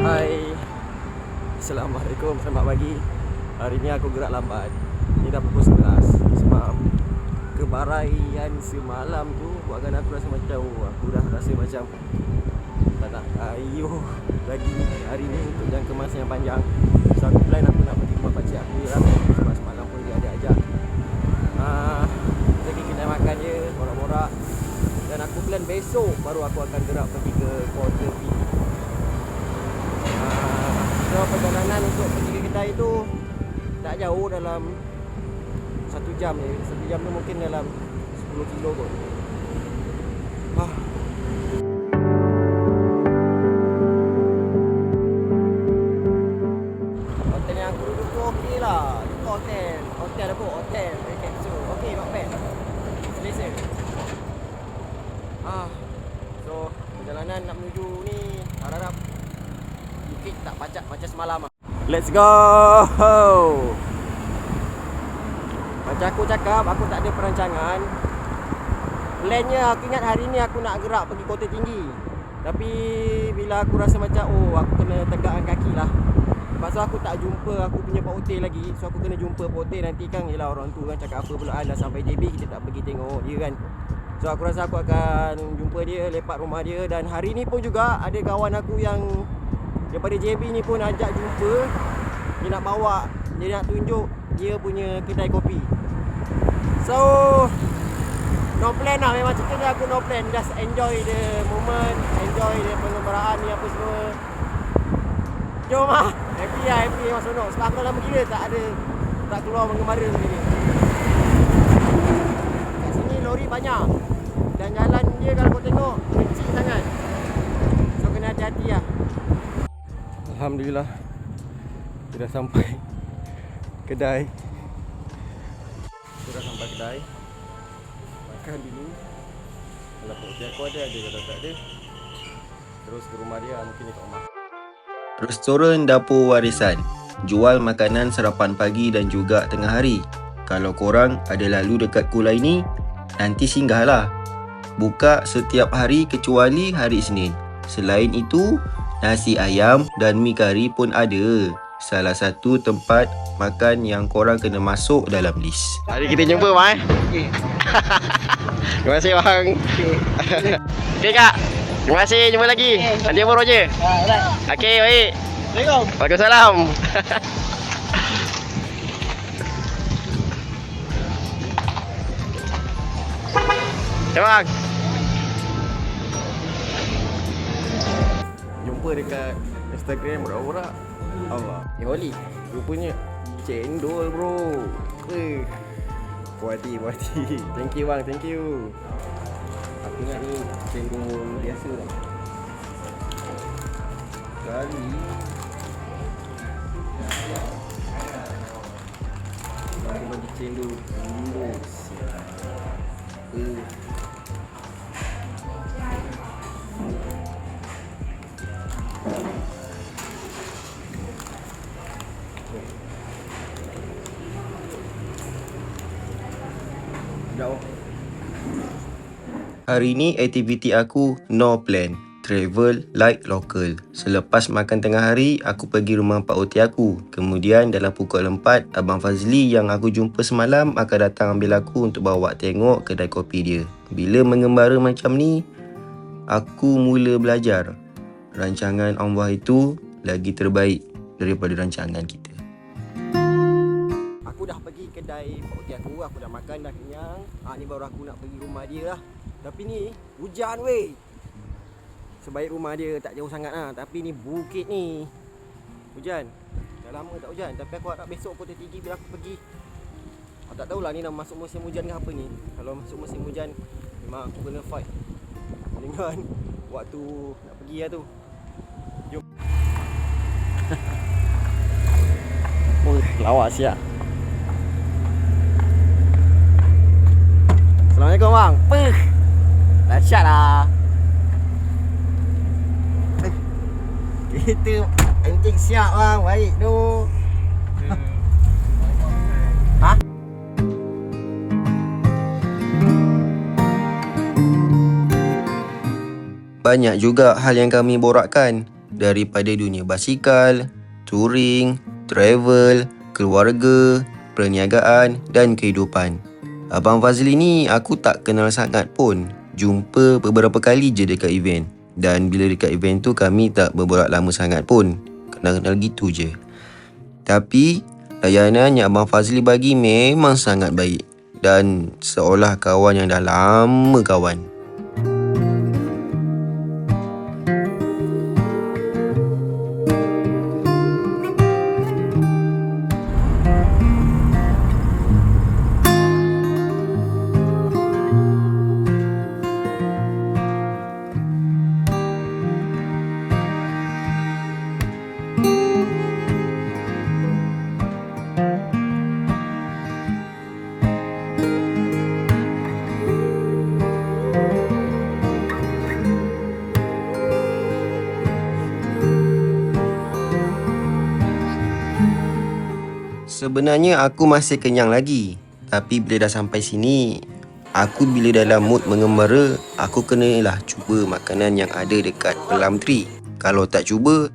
Hai, Assalamualaikum, selamat pagi. Hari ni aku gerak lambat. Ni dah pukul 11 sebab kebaraian semalam tu buatkan aku rasa macam aku dah rasa macam tak nak ayuh lagi hari ni untuk jangka masa yang panjang. So aku plan aku nak pergi rumah pakcik aku lah, sebab semalam pun dia ada ajak. Pergi kedai makan je, borak-borak. Dan aku plan besok baru aku akan gerak pergi ke Kota P. So perjalanan untuk pergi ke kedai tu tak jauh, dalam 1 jam je. 1 jam tu mungkin dalam 10 kilo kot. Hotel yang aku duduk tu okey lah. Itu hotel apa? Hotel capsule. Okey, not bad. Selesa. So perjalanan nak menuju ni harap-harap bukit tak pacak macam semalam lah. Let's go. Macam aku cakap, aku tak ada perancangan. Plannya aku ingat hari ni aku nak gerak pergi Kota Tinggi. Tapi bila aku rasa macam aku kena tegakkan kaki lah. Lepas tu aku tak jumpa aku punya Pak Ote lagi. So aku kena jumpa Pak Ote nanti kan. Yelah orang tu kan cakap apa pula dah sampai JB kita tak pergi tengok dia kan. So aku rasa aku akan jumpa dia, lepak rumah dia. Dan hari ni pun juga ada kawan aku yang daripada JB ni pun ajak jumpa. Dia nak bawa, dia nak tunjuk dia punya kedai kopi. So no plan lah, memang ceritanya aku no plan. Just enjoy the moment, enjoy the pengembaraan ni apa semua. Jom lah, happy lah, happy memang seronok. Sebab aku lama gila tak keluar mengembara macam ni. Kat sini lori banyak. Dan jalan dia kalau kau tengok kecil sangat. So kena hati-hati lah. Alhamdulillah kita dah sampai kedai. Kita dah sampai kedai. Makan dulu. Kalau pokok aku ada, kalau tak ada terus ke rumah dia, mungkin dekat rumah. Restoran Dapur Warisan jual makanan sarapan pagi dan juga tengah hari. Kalau korang ada lalu dekat Kulai ni, nanti singgahlah. Buka setiap hari kecuali hari Isnin. Selain itu, nasi ayam dan mi kari pun ada. Salah satu tempat makan yang korang kena masuk dalam list. Hari kita jumpa bang. Okay. Terima kasih bang. Okay kak. Terima kasih, jumpa lagi. Nanti jumpa Roger. Okey, baik. Assalamualaikum. Waalaikumsalam. Okay bang. Jumpa dekat Instagram borak-borak. Allah. Oli. Rupanya cendol bro. Puas hati. Thank you bang, thank you. Aku ingat ni cendol biasa tau. Kali aku bagi cendol dulu. Hari ni aktiviti aku no plan. Travel like local. Selepas makan tengah hari, aku pergi rumah Pak Ote aku. Kemudian dalam pukul 4, Abang Fazli yang aku jumpa semalam akan datang ambil aku untuk bawa tengok kedai kopi dia. Bila mengembara macam ni, aku mula belajar. Rancangan Allah itu lagi terbaik daripada rancangan kita. Aku dah pergi kedai Pak Ote aku dah makan, dah kenyang. Ni baru aku nak pergi rumah dia lah. Tapi ni hujan weh. Sebaik rumah dia tak jauh sangat lah, tapi ni bukit ni hujan. Dah lama tak hujan. Tapi aku harap besok Kota Tinggi bila aku pergi. Aku tak tahulah ni dah masuk musim hujan ke apa ni. Kalau masuk musim hujan memang aku kena fight dengan waktu nak pergi lah tu. Jom. Lawa siap. Assalamualaikum bang. Dahsyat lah. Kita encik siap bang, baik tu. Ha? Banyak juga hal yang kami borakkan. daripada dunia basikal, touring, travel, keluarga, perniagaan dan kehidupan. Abang Fazli ni aku tak kenal sangat pun. Jumpa beberapa kali je dekat event. Dan bila dekat event tu kami tak berborak lama sangat pun. Kenal-kenal gitu je. Tapi layanan yang Abang Fazli bagi memang sangat baik. Dan seolah kawan yang dah lama kawan. Sebenarnya aku masih kenyang lagi. Tapi bila dah sampai sini, aku bila dalam mood mengembara, aku kenalah cuba makanan yang ada dekat Plum Tree. Kalau tak cuba,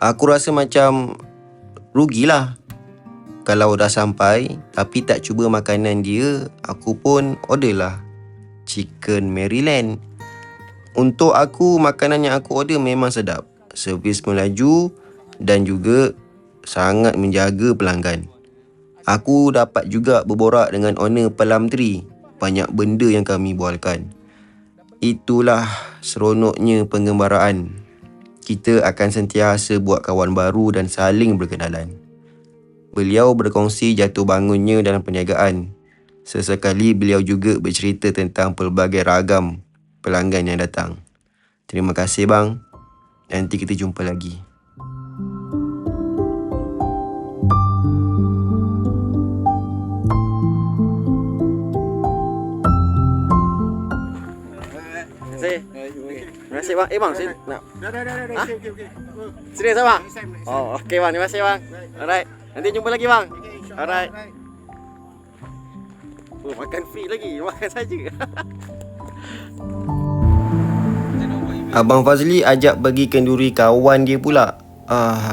aku rasa macam rugilah. Kalau dah sampai tapi tak cuba makanan dia, aku pun order lah Chicken Maryland. Untuk aku, makanan yang aku order memang sedap. Servis melaju dan juga sangat menjaga pelanggan. Aku dapat juga berborak dengan owner Plum Tree. Banyak benda yang kami bualkan. Itulah seronoknya pengembaraan. Kita akan sentiasa buat kawan baru dan saling berkenalan. Beliau berkongsi jatuh bangunnya dalam perniagaan. Sesekali beliau juga bercerita tentang pelbagai ragam pelanggan yang datang. Terima kasih bang. Nanti kita jumpa lagi. Terima kasih bang. Bang, saya nak. Dah. Okey. Serius bang? Oh, okey bang. Terima kasih bang. Alright. Nanti jumpa lagi bang. Alright. Oh, makan free lagi. Makan saja. Abang Fazli ajak pergi kenduri kawan dia pula.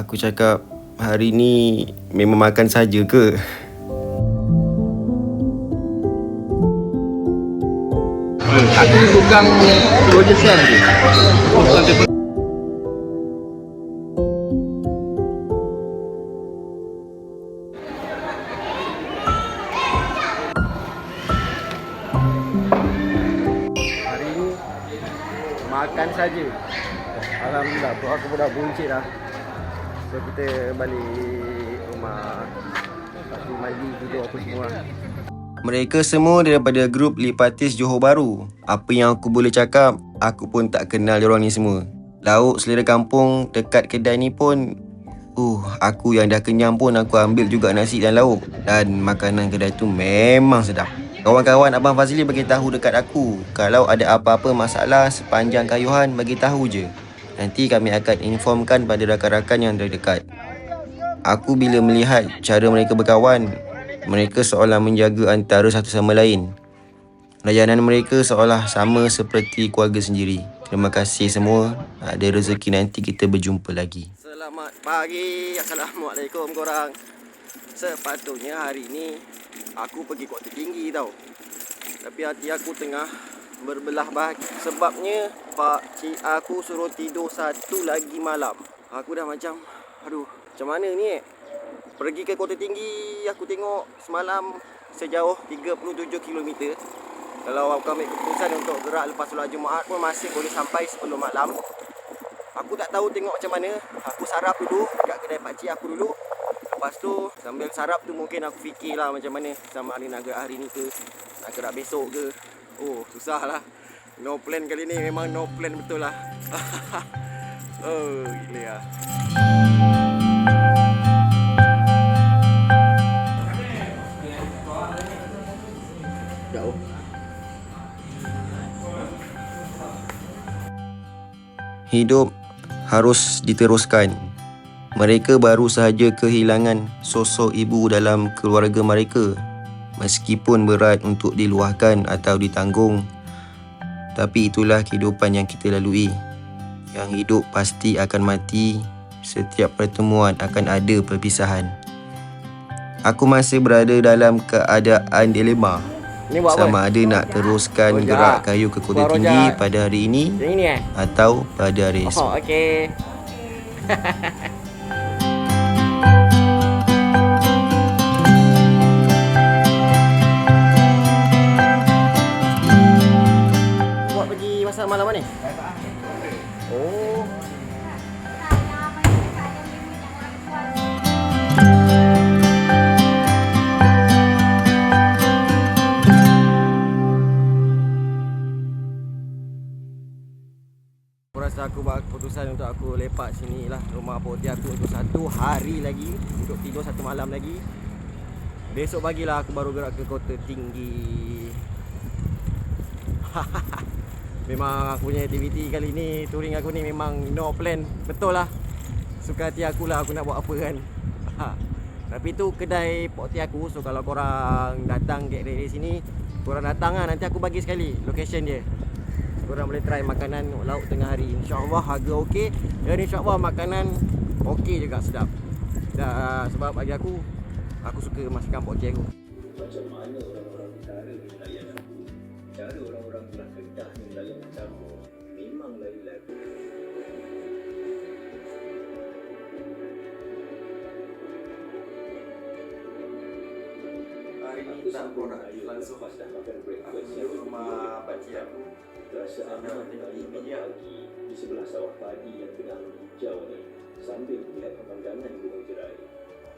Aku cakap hari ni memang makan saja ke? Aku pegang Roger Sam je. Hari ni makan saja. Alhamdulillah, perut aku pun dah buncit dah. So kita balik rumah. Lepas tu mandi, tidur apa semua. Mereka semua daripada grup Lipatis Johor Bahru. Apa yang aku boleh cakap, aku pun tak kenal diorang ni semua. Lauk selera kampung dekat kedai ni pun, aku yang dah kenyang pun aku ambil juga nasi dan lauk. Dan makanan kedai tu memang sedap. Kawan-kawan Abang Fazli bagi tahu dekat aku, kalau ada apa-apa masalah sepanjang kayuhan, bagi tahu je. Nanti kami akan informkan pada rakan-rakan yang terdekat. Aku bila melihat cara mereka berkawan, mereka seolah menjaga antara satu sama lain. Layanan mereka seolah sama seperti keluarga sendiri. Terima kasih semua. Ada rezeki nanti kita berjumpa lagi. Selamat pagi. Assalamualaikum korang. Sepatutnya hari ni aku pergi Kota Tinggi tau. Tapi hati aku tengah berbelah bagi. Sebabnya pak cik aku suruh tidur satu lagi malam. Aku dah macam, macam mana ni Pergi ke Kota Tinggi, aku tengok semalam sejauh 37 km. Kalau aku ambil keputusan untuk gerak lepas solat Jumaat pun masih boleh sampai sebelum malam. Aku tak tahu tengok macam mana. Aku sarap dulu kat kedai pakcik aku dulu. Lepas tu sambil sarap tu mungkin aku fikirlah macam mana sama ada nak gerak hari ni ke, nak gerak besok ke. Oh, susah lah. No plan kali ni, memang no plan betul lah. Oh, gila lah. Jauh. Hidup harus diteruskan. Mereka baru sahaja kehilangan sosok ibu dalam keluarga mereka. Meskipun berat untuk diluahkan atau ditanggung, tapi itulah kehidupan yang kita lalui. Yang hidup pasti akan mati. Setiap pertemuan akan ada perpisahan. Aku masih berada dalam keadaan dilema. Ni buat Sama apa? ada nak teruskan Rojak. gerak kayu ke Kota Buat Tinggi rojak. pada hari ini Yang ini atau pada hari esok. Oh, okey. Buat pergi masak malam ni? Oh. Aku rasa aku buat keputusan untuk aku lepak sini lah rumah Pak Oti aku untuk 1 hari lagi, untuk tidur 1 malam lagi. Besok pagilah aku baru gerak ke Kota Tinggi. Memang aku punya aktiviti kali ni, touring aku ni memang no plan. Betul lah, suka hati aku lah aku nak buat apa kan. Tapi tu kedai Pak Oti aku. So kalau korang datang ke dari sini, korang datang lah, nanti aku bagi sekali location dia. Korang boleh try makanan laut tengah hari. InsyaAllah harga okey. Dan insyaAllah makanan okey juga, sedap. Dan sebab bagi aku suka masakan Pak Oti aku. Macam mana orang-orang utara melayan aku? Cara orang-orang belah Kedah ni melayan kamu memang lain-lain. Hari ni tak produktif langsung Lepas dah makan breakfast di rumah pakcik aku. Terasa aman di pagi di sebelah sawah padi yang tengah hijau ni sambil melihat pemandangan gunung jerai.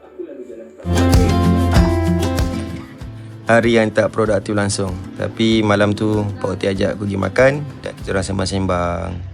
Aku lalu jalan Hari yang tak produktif langsung. Tapi malam tu Pak Oti ajak aku pergi makan dan kita orang sembang-sembang.